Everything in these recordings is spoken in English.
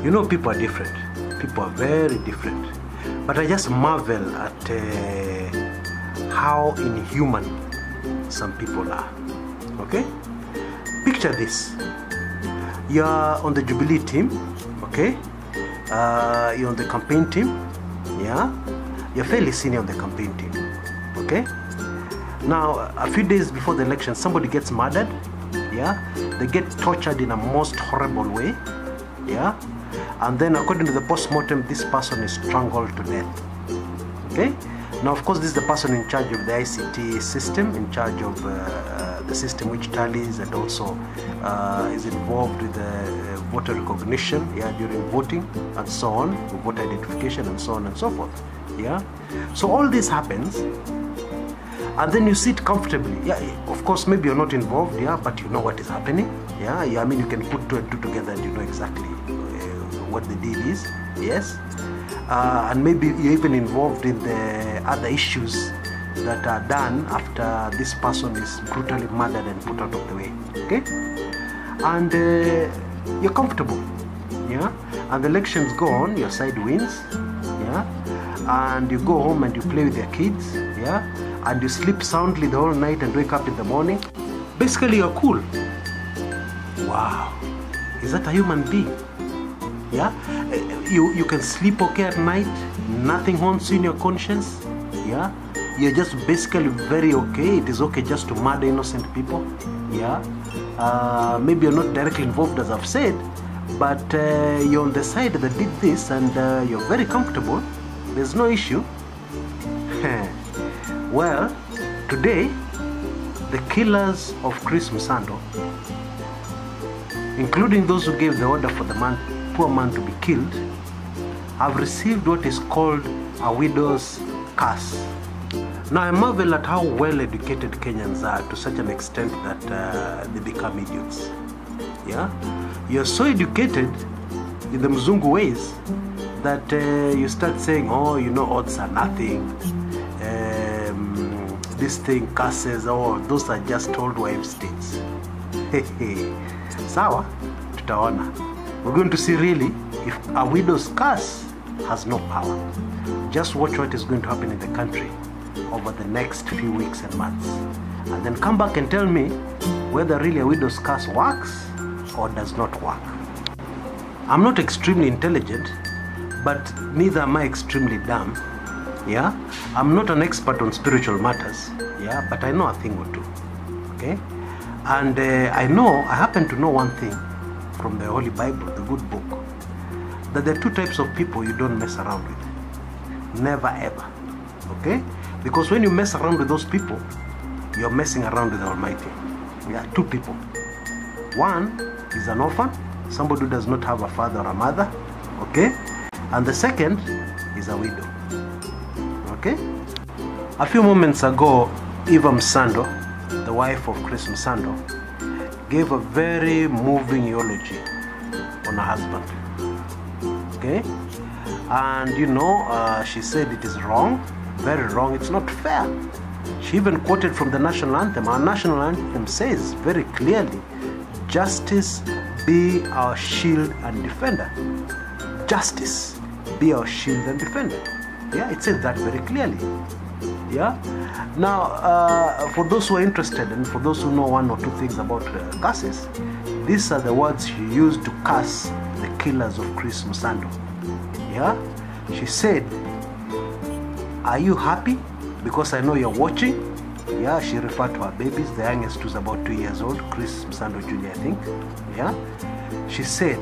You know, people are different. People are very different. But I just marvel at how inhuman some people are. Okay? Picture this. You're on the Jubilee team, okay? You're on the campaign team, yeah? You're fairly senior on the campaign team, okay? Now, a few days before the election, somebody gets murdered, yeah? They get tortured in a most horrible way, yeah? And then according to the post-mortem, this person is strangled to death, okay? Now, of course, this is the person in charge of the ICT system, in charge of the system which tallies and also is involved with the voter recognition, yeah, during voting and so on, voter identification and so on and so forth, yeah. So all this happens, and then you sit comfortably. Yeah, of course, maybe you're not involved, yeah, but you know what is happening, yeah. I mean, you can put two and two together and you know exactly what the deal is, yes. And maybe you're even involved in the other issues that are done after this person is brutally murdered and put out of the way, okay? And you're comfortable, yeah? And the elections go on, your side wins, yeah? And you go home and you play with your kids, yeah? And you sleep soundly the whole night and wake up in the morning. Basically, you're cool. Wow, is that a human being? Yeah, you can sleep okay at night, nothing haunts you in your conscience, yeah, you're just basically very okay. It is okay just to murder innocent people, yeah. Maybe you're not directly involved, as I've said, but you're on the side that did this and you're very comfortable, there's no issue. Well, today the killers of Chris Msando, including those who gave the order for the poor man to be killed, have received what is called a widow's curse. Now, I marvel at how well educated Kenyans are to such an extent that they become idiots. Yeah, you're so educated in the Mzungu ways that you start saying, oh, you know, odds are nothing, this thing curses, oh, those are just old wives' states. Sawa, tutaona. We're going to see really if a widow's curse has no power. Just watch what is going to happen in the country over the next few weeks and months. And then come back and tell me whether really a widow's curse works or does not work. I'm not extremely intelligent, but neither am I extremely dumb. Yeah? I'm not an expert on spiritual matters. Yeah? But I know a thing or two. Okay? And I happen to know one thing from the Holy Bible, the good book, that there are two types of people you don't mess around with. Never ever. Okay? Because when you mess around with those people, you're messing around with the Almighty. Yeah, two people. One is an orphan, somebody who does not have a father or a mother. Okay? And the second is a widow. Okay? A few moments ago, Eva Msando, the wife of Chris Msando, gave a very moving eulogy on her husband. Okay? And you know, she said it is wrong, very wrong, it's not fair. She even quoted from the national anthem. Our national anthem says very clearly, justice be our shield and defender. Justice be our shield and defender. Yeah, it says that very clearly. Yeah. Now, for those who are interested and for those who know one or two things about curses, these are the words she used to curse the killers of Chris Msando. Yeah. She said, "Are you happy? Because I know you're watching." Yeah. She referred to her babies. The youngest was about 2 years old, Chris Msando Jr., I think. Yeah. She said,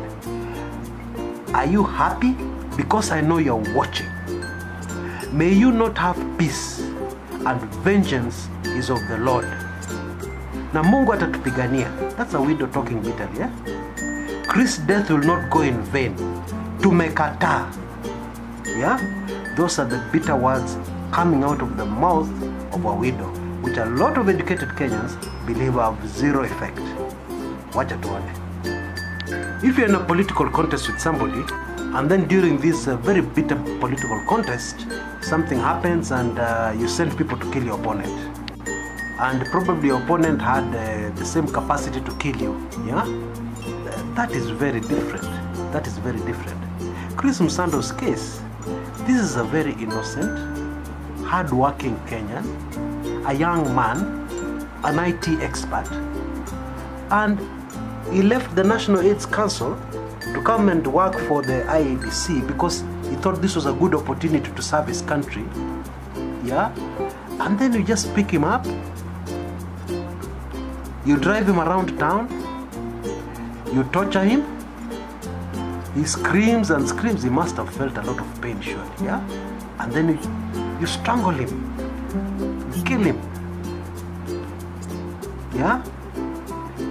"Are you happy? Because I know you're watching. May you not have peace, and vengeance is of the Lord." Na Mungu atatupigania. That's a widow talking bitterly, yeah? Chris' death will not go in vain. Tumekataa. Yeah? Those are the bitter words coming out of the mouth of a widow, which a lot of educated Kenyans believe have zero effect. Wacha tuone. If you're in a political contest with somebody, and then during this very bitter political contest, something happens and you send people to kill your opponent. And probably your opponent had the same capacity to kill you. Yeah? That is very different. that is very different. Chris Msando's case, this is a very innocent, hard-working Kenyan, a young man, an IT expert, and he left the National AIDS Council to come and work for the IABC because he thought this was a good opportunity to serve his country. Yeah? And then you just pick him up, you drive him around town, you torture him, he screams and screams. He must have felt a lot of pain, surely. Yeah? And then you strangle him, you kill him. Yeah?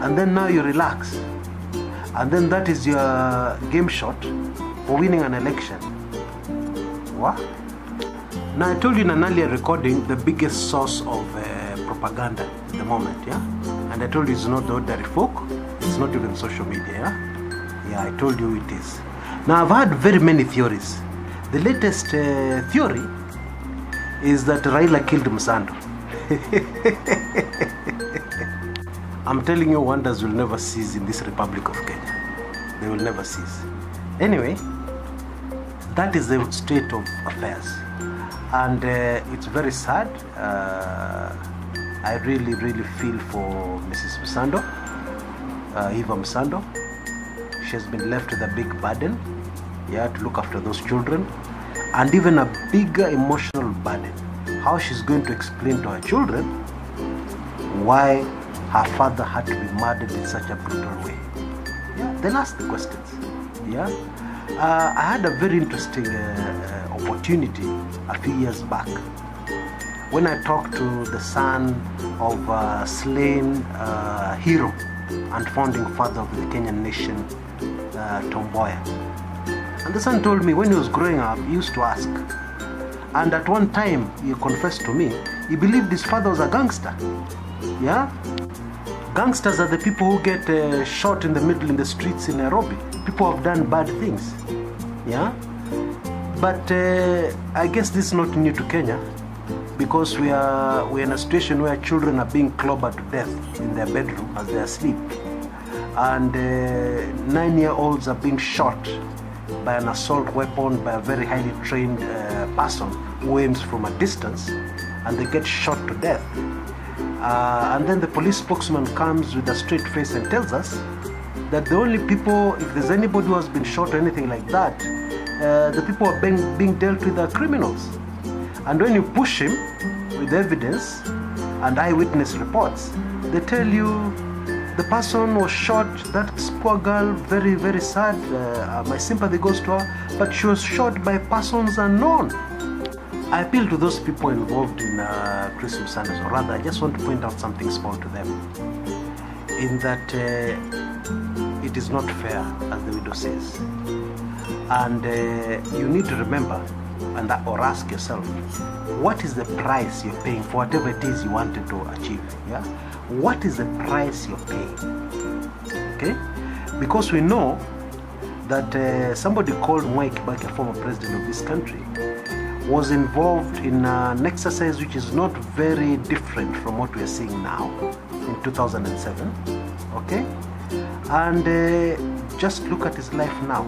And then now you relax. And then that is your game shot for winning an election. What? Now I told you in an earlier recording the biggest source of propaganda at the moment, yeah? And I told you it's not the ordinary folk, it's not even social media, yeah? Yeah, I told you it is. Now I've had very many theories. The latest theory is that Raila killed Msando. I'm telling you, wonders will never cease in this Republic of Kenya. They will never cease. Anyway, that is the state of affairs. And it's very sad. I really, really feel for Mrs. Msando, Eva Msando. She has been left with a big burden, yeah, to look after those children, and even a bigger emotional burden. How she's going to explain to her children why her father had to be murdered in such a brutal way. Yeah, they'll ask the questions. Yeah, I had a very interesting opportunity a few years back when I talked to the son of a slain hero and founding father of the Kenyan nation, Mboya. And the son told me when he was growing up, he used to ask. And at one time, he confessed to me, he believed his father was a gangster. Yeah? Gangsters are the people who get shot in the middle in the streets in Nairobi. People who have done bad things. Yeah? But I guess this is not new to Kenya, because we're in a situation where children are being clobbered to death in their bedroom as they are asleep. And 9-year-olds are being shot by an assault weapon by a very highly trained person who aims from a distance, and they get shot to death. And then the police spokesman comes with a straight face and tells us that the only people, if there's anybody who has been shot or anything like that, the people are being dealt with are criminals. And when you push him with evidence and eyewitness reports, they tell you the person was shot, that poor girl, very, very sad, my sympathy goes to her, but she was shot by persons unknown. I appeal to those people involved in Chris Msando, or rather I just want to point out something small to them, in that it is not fair, as the widow says. And you need to remember or ask yourself, what is the price you're paying for whatever it is you wanted to achieve? Yeah? What is the price you're paying? Okay? Because we know that somebody called Mwai Kibaki, a former president of this country, was involved in an exercise which is not very different from what we are seeing now in 2007. Okay? And just look at his life now.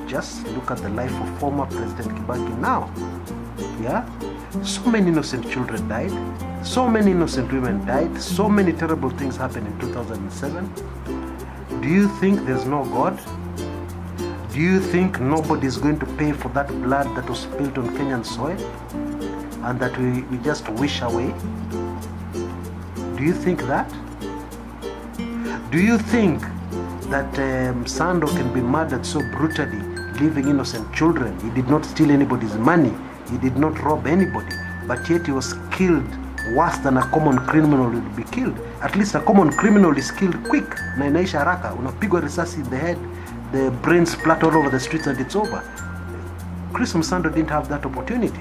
Just look at the life of former President Kibaki now. Yeah? So many innocent children died. So many innocent women died. So many terrible things happened in 2007. Do you think there's no God? Do you think nobody is going to pay for that blood that was spilled on Kenyan soil and that we just wish away? Do you think that? Do you think that Msando can be murdered so brutally, leaving innocent children? He did not steal anybody's money. He did not rob anybody. But yet he was killed worse than a common criminal would be killed. At least a common criminal is killed quick. Na inaisha haraka. Unapigwa risasi in the head, the brain splat all over the streets and it's over. Chris Msando didn't have that opportunity.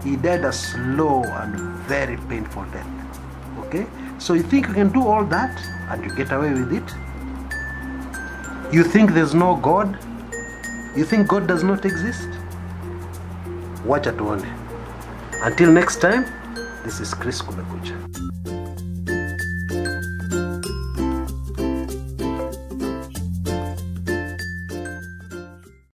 He died a slow and very painful death. Okay? So you think you can do all that and you get away with it? You think there's no God? You think God does not exist? Wacha tuone. Until next time, this is Chris Kumekucha.